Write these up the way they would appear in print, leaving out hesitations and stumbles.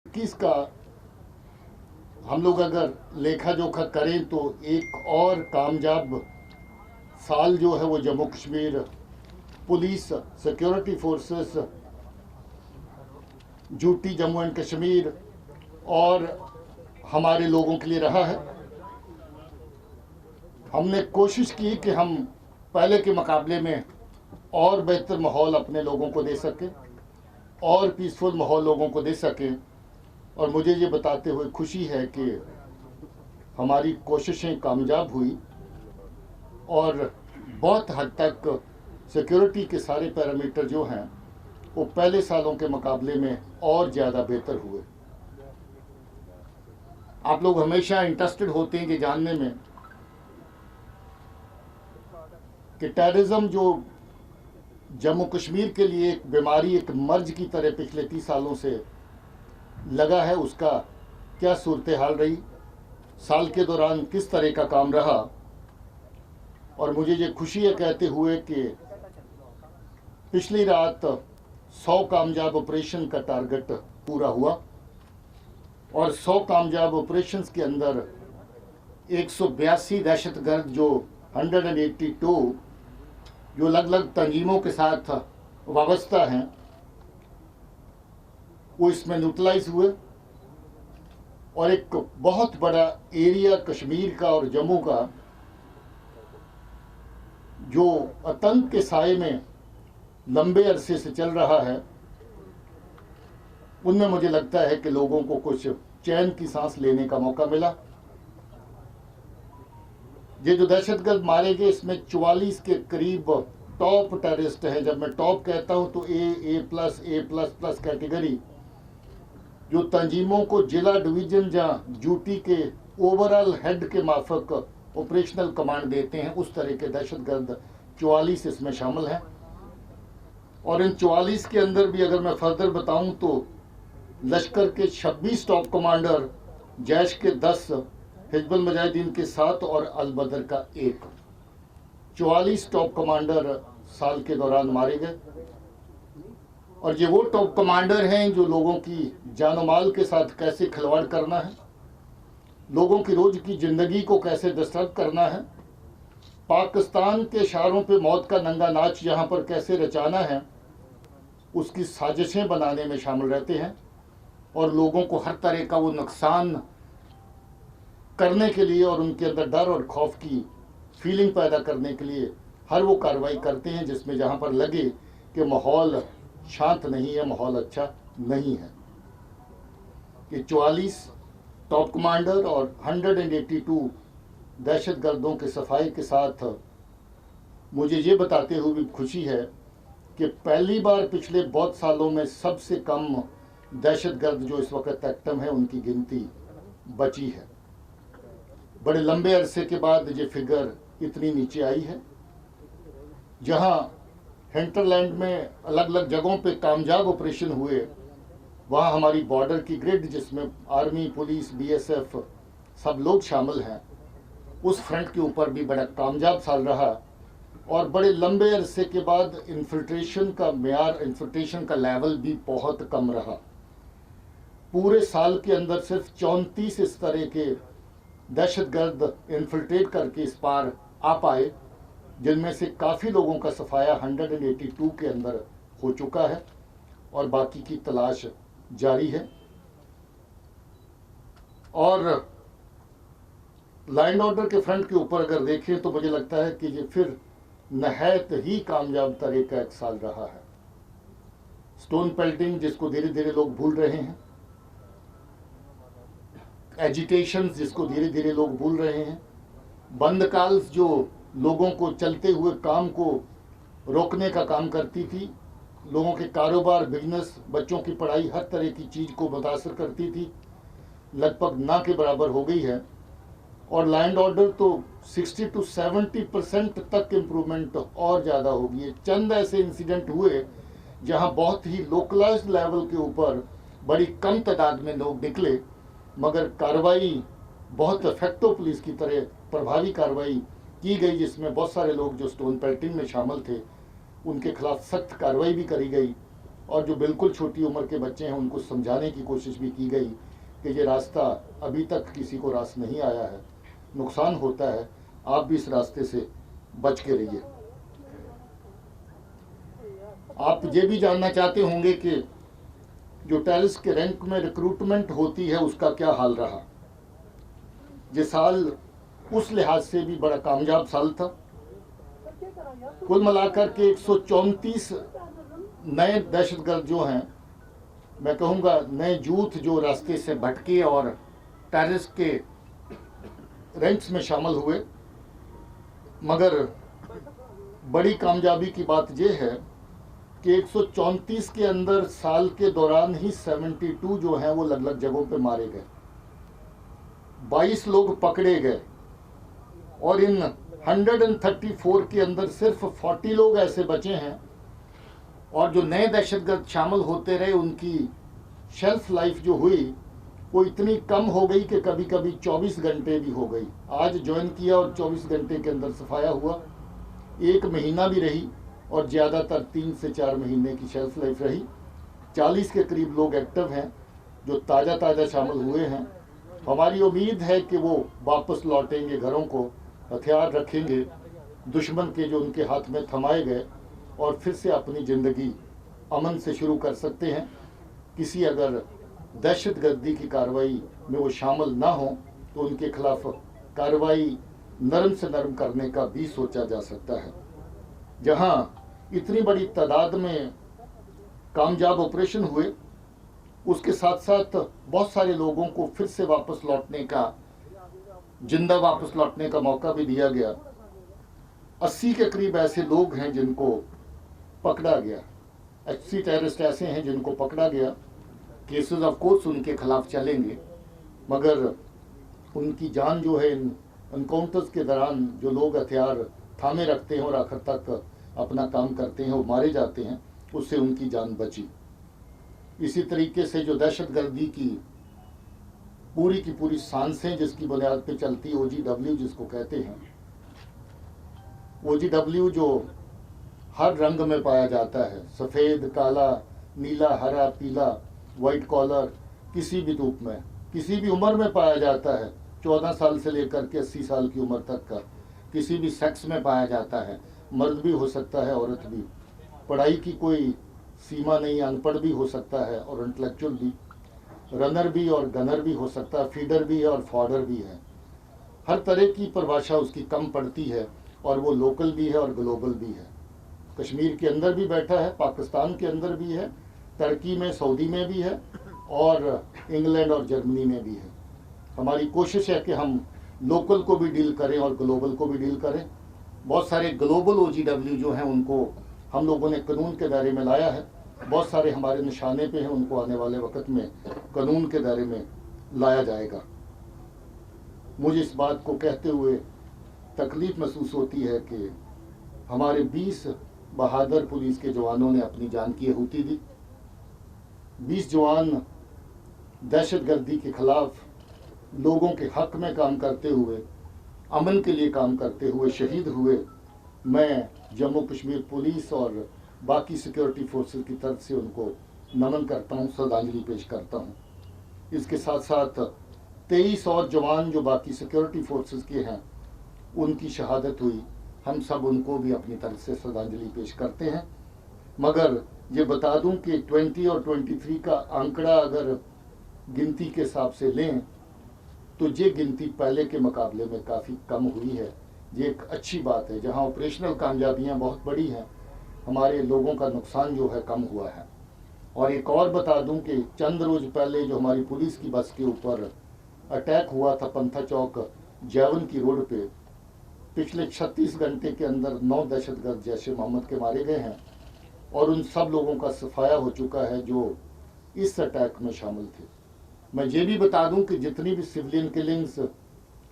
21 का हम लोग अगर लेखा जोखा करें तो एक और कामयाब साल जो है वो Jammu Kashmir police, security forces, duty Jammu and Kashmir और हमारे लोगों के लिए रहा है। हमने कोशिश की कि हम पहले के मुकाबले में और बेहतर माहौल अपने लोगों को दे सकें और पीसफुल माहौल लोगों को दे सकें। और मुझे ये बताते हुए खुशी है कि हमारी कोशिशें कामयाब हुई और बहुत हद तक सिक्योरिटी के सारे पैरामीटर जो हैं वो पहले सालों के मुकाबले में और ज़्यादा बेहतर हुए। आप लोग हमेशा इंटरेस्टेड होते हैं कि जानने में कि टेररिज्म जो जम्मू कश्मीर के लिए एक बीमारी, एक मर्ज की तरह पिछले 30 सालों से लगा है, उसका क्या सूरत हाल रही, साल के दौरान किस तरह का काम रहा। और मुझे ये खुशी है कहते हुए कि पिछली रात 100 कामयाब ऑपरेशन का टारगेट पूरा हुआ और 100 कामयाब ऑपरेशंस के अंदर 182 दहशतगर्द जो 182 जो अलग अलग तंजीमों के साथ वाबस्ता हैं वो इसमें न्यूट्रलाइज हुए और एक बहुत बड़ा एरिया कश्मीर का और जम्मू का जो आतंक के साए में लंबे अरसे से चल रहा है, उनमें मुझे लगता है कि लोगों को कुछ चैन की सांस लेने का मौका मिला। ये जो दहशतगर्द मारे गए इसमें 44 के करीब टॉप टेररिस्ट हैं। जब मैं टॉप कहता हूं तो A++ कैटेगरी जो तंजीमों को जिला डिवीजन या ड्यूटी के ओवरऑल हेड के माफक ऑपरेशनल कमांड देते हैं, उस तरह के दहशतगर्द 44 इसमें शामिल हैं। और इन 44 के अंदर भी अगर मैं फर्दर बताऊं तो लश्कर के 26 टॉप कमांडर, जैश के 10, हिजबुल मुजाहिदीन के 7 और अल बदर का 1, 44 टॉप कमांडर साल के दौरान मारे गए। और ये वो टॉप कमांडर हैं जो लोगों की जान माल के साथ कैसे खिलवाड़ करना है, लोगों की रोज की जिंदगी को कैसे डिस्टर्ब करना है, पाकिस्तान के इशारों पे मौत का नंगा नाच यहाँ पर कैसे रचाना है, उसकी साजिशें बनाने में शामिल रहते हैं। और लोगों को हर तरह का वो नुकसान करने के लिए और उनके अंदर डर और खौफ की फीलिंग पैदा करने के लिए हर वो कार्रवाई करते हैं जिसमें जहाँ पर लगे कि माहौल शांत नहीं है, माहौल अच्छा नहीं है। कि 44 टॉप कमांडर और 182 दहशतगर्दों के सफाई के साथ मुझे ये बताते हुए भी खुशी है कि पहली बार पिछले बहुत सालों में सबसे कम दहशतगर्द जो इस वक्त एक्टिव है उनकी गिनती बची है। बड़े लंबे अरसे के बाद ये फिगर इतनी नीचे आई है। जहां हिंटरलैंड में अलग अलग जगहों पे कामयाब ऑपरेशन हुए, वहां हमारी बॉर्डर की ग्रिड जिसमें आर्मी, पुलिस, BSF सब लोग शामिल हैं, उस फ्रंट के ऊपर भी बड़ा कामयाब साल रहा। और बड़े लंबे अरसे के बाद इन्फिल्ट्रेशन का मेयार, इन्फिल्ट्रेशन का लेवल भी बहुत कम रहा। पूरे साल के अंदर सिर्फ 34 इस तरह के दहशतगर्द इन्फिल्ट्रेट करके इस पार आ पाए, जिनमें से काफ़ी लोगों का सफाया 182 के अंदर हो चुका है और बाकी की तलाश जारी है। और लाइन ऑर्डर के फ्रंट के ऊपर अगर देखें तो मुझे लगता है कि ये फिर नहायत ही कामयाब तरह का एक साल रहा है। स्टोन पेल्टिंग जिसको धीरे धीरे लोग भूल रहे हैं, एजिटेशन जिसको धीरे धीरे लोग भूल रहे हैं, बंद कॉल्स जो लोगों को चलते हुए काम को रोकने का काम करती थी, लोगों के कारोबार, बिजनेस, बच्चों की पढ़ाई, हर तरह की चीज़ को मुतासर करती थी, लगभग ना के बराबर हो गई है। और लैंड ऑर्डर तो 60 to 70% तक इम्प्रूवमेंट और ज़्यादा होगी। ये चंद ऐसे इंसिडेंट हुए जहां बहुत ही लोकलाइज्ड लेवल के ऊपर बड़ी कम तादाद में लोग निकले, मगर कार्रवाई बहुत इफेक्टिव पुलिस की तरह प्रभावी कार्रवाई की गई, जिसमें बहुत सारे लोग जो स्टोन पेल्टिंग में शामिल थे उनके खिलाफ सख्त कार्रवाई भी करी गई और जो बिल्कुल छोटी उम्र के बच्चे हैं उनको समझाने की कोशिश भी की गई कि ये रास्ता अभी तक किसी को रास नहीं आया है, नुकसान होता है, आप भी इस रास्ते से बच के रहिए। आप ये भी जानना चाहते होंगे कि जो टेररिस्ट के रैंक में रिक्रूटमेंट होती है उसका क्या हाल रहा। ये साल उस लिहाज से भी बड़ा कामयाब साल था। कुल मिलाकर के 134 नए दहशतगर्द जो हैं, मैं कहूँगा नए यूथ जो रास्ते से भटके और टेररिस्ट के रैंक्स में शामिल हुए। मगर बड़ी कामयाबी की बात यह है कि 134 के अंदर साल के दौरान ही 72 जो हैं वो अलग अलग जगहों पे मारे गए, 22 लोग पकड़े गए और इन 134 के अंदर सिर्फ 40 लोग ऐसे बचे हैं और जो नए दहशतगर्द शामिल होते रहे उनकी शेल्फ लाइफ जो हुई वो इतनी कम हो गई कि कभी कभी 24 घंटे भी हो गई। आज ज्वाइन किया और 24 घंटे के अंदर सफाया हुआ, 1 महीना भी रही और ज़्यादातर 3 से 4 महीने की शेल्फ लाइफ रही। 40 के करीब लोग एक्टिव हैं जो ताज़ा शामिल हुए हैं। हमारी उम्मीद है कि वो वापस लौटेंगे घरों को, हथियार रखेंगे दुश्मन के जो उनके हाथ में थमाए गए और फिर से अपनी ज़िंदगी अमन से शुरू कर सकते हैं। किसी अगर दहशतगर्दी की कार्रवाई में वो शामिल ना हो तो उनके खिलाफ कार्रवाई नरम से नरम करने का भी सोचा जा सकता है। जहां इतनी बड़ी तादाद में कामयाब ऑपरेशन हुए, उसके साथ साथ बहुत सारे लोगों को फिर से वापस लौटने का, जिंदा वापस लौटने का मौका भी दिया गया। 80 के करीब ऐसे लोग हैं जिनको पकड़ा गया, 80 टेररिस्ट ऐसे हैं जिनको पकड़ा गया। केसेस ऑफ कोर्स उनके खिलाफ चलेंगे, मगर उनकी जान जो है इन एनकाउंटर्स के दौरान जो लोग हथियार थामे रखते हैं और आखिर तक अपना काम करते हैं वो मारे जाते हैं, उससे उनकी जान बची। इसी तरीके से जो दहशतगर्दी की पूरी सांसें जिसकी बुनियाद पे चलती, OGW जिसको कहते हैं, OGW जो हर रंग में पाया जाता है, सफ़ेद, काला, नीला, हरा, पीला, वाइट कॉलर, किसी भी रूप में, किसी भी उम्र में पाया जाता है, 14 साल से लेकर के 80 साल की उम्र तक का, किसी भी सेक्स में पाया जाता है, मर्द भी हो सकता है, औरत भी। पढ़ाई की कोई सीमा नहीं, अनपढ़ भी हो सकता है और इंटेलेक्चुअल भी, रनर भी और गनर भी हो सकता है, फीडर भी है और फॉर्डर भी है। हर तरह की परिभाषा उसकी कम पड़ती है और वो लोकल भी है और ग्लोबल भी है। कश्मीर के अंदर भी बैठा है, पाकिस्तान के अंदर भी है, तुर्की में, सऊदी में भी है और इंग्लैंड और जर्मनी में भी है। हमारी कोशिश है कि हम लोकल को भी डील करें और ग्लोबल को भी डील करें। बहुत सारे ग्लोबल OGW जो हैं उनको हम लोगों ने कानून के दायरे में लाया है, बहुत सारे हमारे निशाने पे हैं, उनको आने वाले वक्त में कानून के दायरे में लाया जाएगा। मुझे इस बात को कहते हुए तकलीफ महसूस होती है कि हमारे 20 बहादुर पुलिस के जवानों ने अपनी जान की आहुति दी। 20 जवान दहशतगर्दी के खिलाफ लोगों के हक में काम करते हुए, अमन के लिए काम करते हुए शहीद हुए। मैं जम्मू कश्मीर पुलिस और बाकी सिक्योरिटी फोर्सेस की तरफ से उनको नमन करता हूँ, श्रद्धांजलि पेश करता हूँ। इसके साथ साथ 23 और जवान जो बाकी सिक्योरिटी फोर्सेस के हैं उनकी शहादत हुई, हम सब उनको भी अपनी तरफ से श्रद्धांजलि पेश करते हैं। मगर ये बता दूं कि 20 और 23 का आंकड़ा अगर गिनती के हिसाब से लें तो ये गिनती पहले के मुकाबले में काफ़ी कम हुई है। ये एक अच्छी बात है। जहां ऑपरेशनल कामयाबियां बहुत बड़ी हैं, हमारे लोगों का नुकसान जो है कम हुआ है। और एक और बता दूं कि चंद रोज़ पहले जो हमारी पुलिस की बस के ऊपर अटैक हुआ था पंथा चौक जैवन की रोड पे, पिछले 36 घंटे के अंदर 9 दहशतगर्द जैश-ए मोहम्मद के मारे गए हैं और उन सब लोगों का सफाया हो चुका है जो इस अटैक में शामिल थे। मैं ये भी बता दूं कि जितनी भी सिविलियन किलिंग्स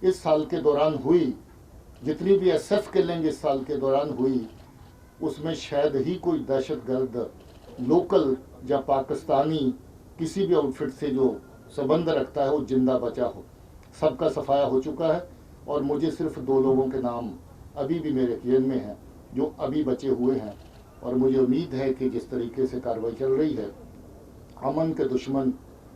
इस साल के दौरान हुई, जितनी भी SF किलिंग इस साल के दौरान हुई, उसमें शायद ही कोई दहशतगर्द लोकल या पाकिस्तानी किसी भी आउटफिट से जो संबंध रखता है वो जिंदा बचा हो। सबका सफाया हो चुका है और मुझे सिर्फ 2 लोगों के नाम अभी भी मेरे जेल में हैं जो अभी बचे हुए हैं। और मुझे उम्मीद है कि जिस तरीके से कार्रवाई चल रही है, अमन के दुश्मन,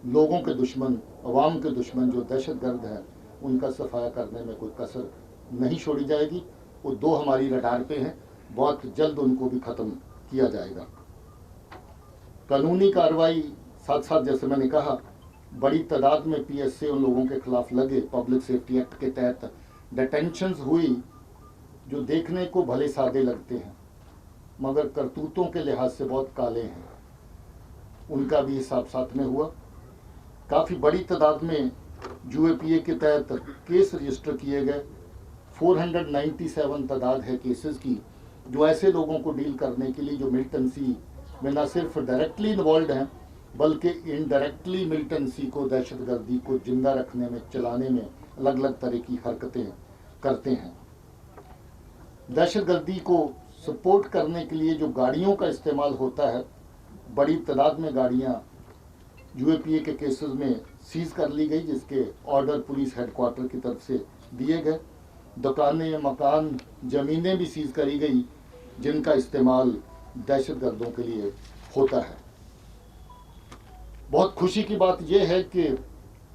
लोगों के दुश्मन, अवाम के दुश्मन जो दहशतगर्द हैं, उनका सफाया करने में कोई कसर नहीं छोड़ी जाएगी। वो 2 हमारी रडार पे हैं, बहुत जल्द उनको भी ख़त्म किया जाएगा। कानूनी कार्रवाई साथ साथ, जैसे मैंने कहा, बड़ी तादाद में PSA उन लोगों के खिलाफ लगे, पब्लिक सेफ्टी एक्ट के तहत डिटेंशंस हुई जो देखने को भले सादे लगते हैं मगर करतूतों के लिहाज से बहुत काले हैं, उनका भी हिसाब साथ में हुआ। काफ़ी बड़ी तादाद में UAPA के तहत केस रजिस्टर किए गए। 497 तादाद है केसेस की, जो ऐसे लोगों को डील करने के लिए जो मिलिटेंसी में न सिर्फ डायरेक्टली इन्वॉल्व हैं बल्कि इनडायरेक्टली मिलिटेंसी को, दहशतगर्दी को जिंदा रखने में, चलाने में अलग अलग तरह की हरकतें करते हैं। दहशतगर्दी को सपोर्ट करने के लिए जो गाड़ियों का इस्तेमाल होता है, बड़ी तादाद में गाड़ियां UAPA के केसेस में सीज कर ली गई, जिसके ऑर्डर पुलिस हेडक्वार्टर की तरफ से दिए गए। दुकानें, मकान, ज़मीनें भी सीज करी गई जिनका इस्तेमाल दहशतगर्दों के लिए होता है। बहुत खुशी की बात यह है कि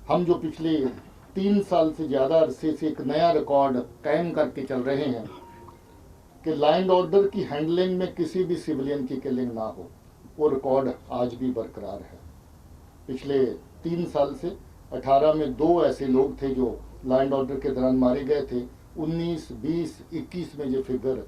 हम जो पिछले 3 साल से ज़्यादा अरसे से एक नया रिकॉर्ड कायम करके चल रहे हैं कि लॉ एंड ऑर्डर की हैंडलिंग में किसी भी सिविलियन की किलिंग ना हो, वो रिकॉर्ड आज भी बरकरार है। पिछले 3 साल से 18 में 2 ऐसे लोग थे जो लॉ एंड ऑर्डर के दौरान मारे गए थे। 19, 20, 21 में ये फिगर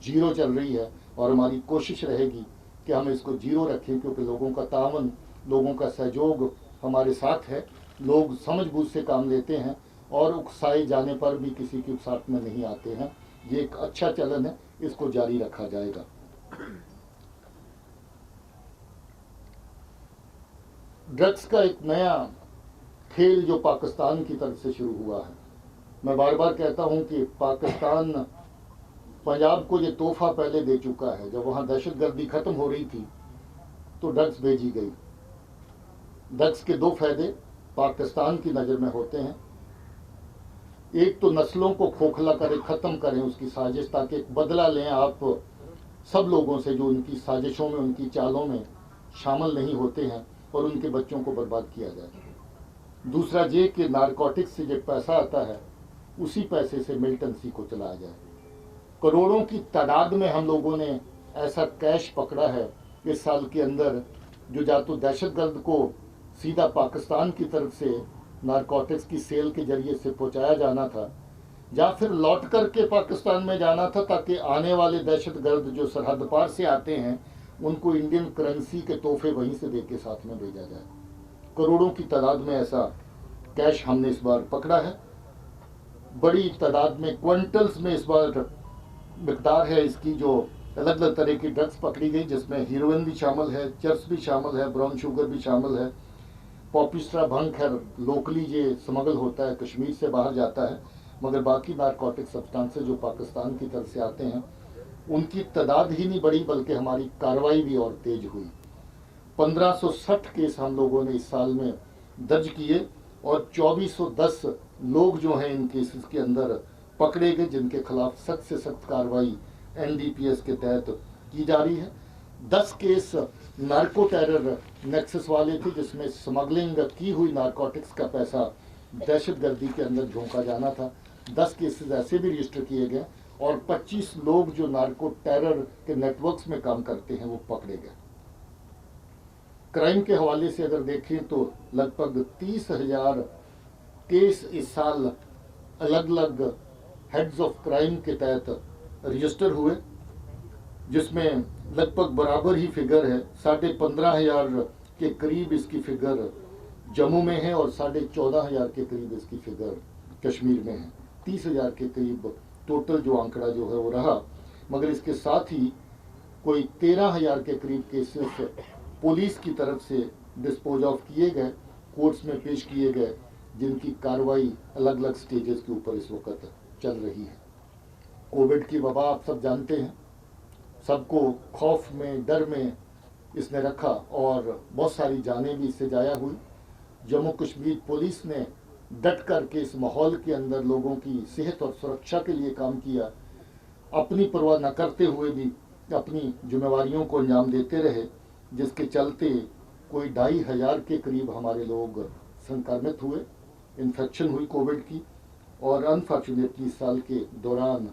0 चल रही है और हमारी कोशिश रहेगी कि हम इसको 0 रखें, क्योंकि लोगों का तावन, लोगों का सहयोग हमारे साथ है। लोग समझबूझ से काम लेते हैं और उकसाए जाने पर भी किसी की उकसाहट में नहीं आते हैं। ये एक अच्छा चलन है, इसको जारी रखा जाएगा। ड्रग्स का एक नया खेल जो पाकिस्तान की तरफ से शुरू हुआ है। मैं बार बार कहता हूं कि पाकिस्तान पंजाब को ये तोहफा पहले दे चुका है। जब वहां दहशतगर्दी खत्म हो रही थी तो ड्रग्स भेजी गई। ड्रग्स के 2 फायदे पाकिस्तान की नज़र में होते हैं। एक तो नस्लों को खोखला करें, ख़त्म करें उसकी साजिश, ताकि एक बदला लें आप सब लोगों से जो उनकी साजिशों में, उनकी चालों में शामिल नहीं होते हैं, और उनके बच्चों को बर्बाद किया जाए। दूसरा ये कि नारकोटिक्स से जो पैसा आता है उसी पैसे से मिलिटेंसी को चलाया जाए। करोड़ों की तादाद में हम लोगों ने ऐसा कैश पकड़ा है इस साल के अंदर, जो या तो दहशतगर्द को सीधा पाकिस्तान की तरफ से नारकोटिक्स की सेल के जरिए से पहुंचाया जाना था, या फिर लौट करके पाकिस्तान में जाना था, ताकि आने वाले दहशतगर्द जो सरहद पार से आते हैं उनको इंडियन करेंसी के तोहफे वहीं से दे के साथ में भेजा जाए। करोड़ों की तादाद में ऐसा कैश हमने इस बार पकड़ा है। बड़ी तादाद में, क्विंटल्स में इस बार मिकदार है इसकी, जो अलग अलग तरह की ड्रग्स पकड़ी गई, जिसमें हीरोइन भी शामिल है, चर्स भी शामिल है, ब्राउन शुगर भी शामिल है। पॉपिस्ट्रा भंग है, लोकली ये स्मगल होता है, कश्मीर से बाहर जाता है, मगर बाकी नारकोटिक सब्सटेंसेस जो पाकिस्तान की तरफ से आते हैं उनकी तादाद ही नहीं बढ़ी, बल्कि हमारी कार्रवाई भी और तेज हुई। 1560 केस हम लोगों ने इस साल में दर्ज किए और 2410 लोग जो हैं इन केसेस के अंदर पकड़े गए, जिनके खिलाफ सख्त से सख्त कार्रवाई NDPS के तहत की जा रही है। 10 केस नार्को टेरर नेक्सस वाले थे, जिसमें स्मगलिंग की हुई नारकोटिक्स का पैसा दहशतगर्दी के अंदर झोंका जाना था। 10 केसेस ऐसे भी रजिस्टर किए गए और 25 लोग जो नार्को टेरर के नेटवर्क्स में काम करते हैं वो पकड़े गए। क्राइम के हवाले से अगर देखें तो लगभग 30,000 केस इस साल अलग अलग हेड्स ऑफ क्राइम के तहत रजिस्टर हुए, जिसमें लगभग बराबर ही फिगर है। 15,500 के करीब इसकी फिगर जम्मू में है और 14,500 के करीब इसकी फिगर कश्मीर में है। 30,000 के करीब टोटल जो आंकड़ा जो है वो रहा, मगर इसके साथ ही कोई 13,000 के करीब केसेस पुलिस की तरफ से डिस्पोज ऑफ किए गए, कोर्ट्स में पेश किए गए, जिनकी कार्रवाई अलग अलग स्टेजेस के ऊपर इस वक्त चल रही है। कोविड की वबा आप सब जानते हैं, सबको खौफ में, डर में इसने रखा और बहुत सारी जानें भी इससे जाया हुई। जम्मू कश्मीर पुलिस ने डट करके इस माहौल के अंदर लोगों की सेहत और सुरक्षा के लिए काम किया, अपनी परवाह न करते हुए भी अपनी जिम्मेवारियों को अंजाम देते रहे, जिसके चलते कोई 2,500 के करीब हमारे लोग संक्रमित हुए, इन्फेक्शन हुई कोविड की, और अनफॉर्चुनेटली इस साल के दौरान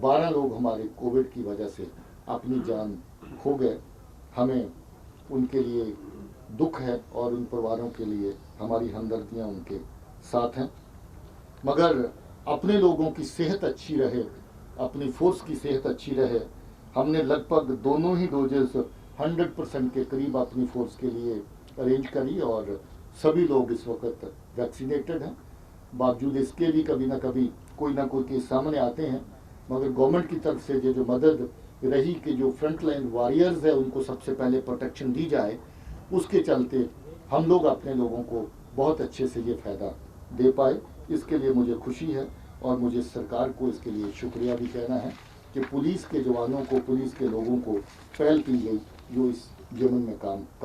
12 लोग हमारे कोविड की वजह से अपनी जान खो गए। हमें उनके लिए दुख है और उन परिवारों के लिए हमारी हमदर्दियाँ उनके साथ हैं। मगर अपने लोगों की सेहत अच्छी रहे, अपनी फोर्स की सेहत अच्छी रहे, हमने लगभग दोनों ही डोजेस 100% के करीब अपनी फोर्स के लिए अरेंज करी और सभी लोग इस वक्त वैक्सीनेटेड हैं। बावजूद इसके भी कभी ना कभी कोई ना कोई केस सामने आते हैं, मगर गवर्नमेंट की तरफ से जो मदद रही कि जो फ्रंट लाइन वॉरियर्स है उनको सबसे पहले प्रोटेक्शन दी जाए, उसके चलते हम लोग अपने लोगों को बहुत अच्छे से ये फ़ायदा दे पाए। इसके लिए मुझे खुशी है और मुझे सरकार को इसके लिए शुक्रिया भी कहना है कि पुलिस के जवानों को, पुलिस के लोगों को पहल की गई जो इस यमन में काम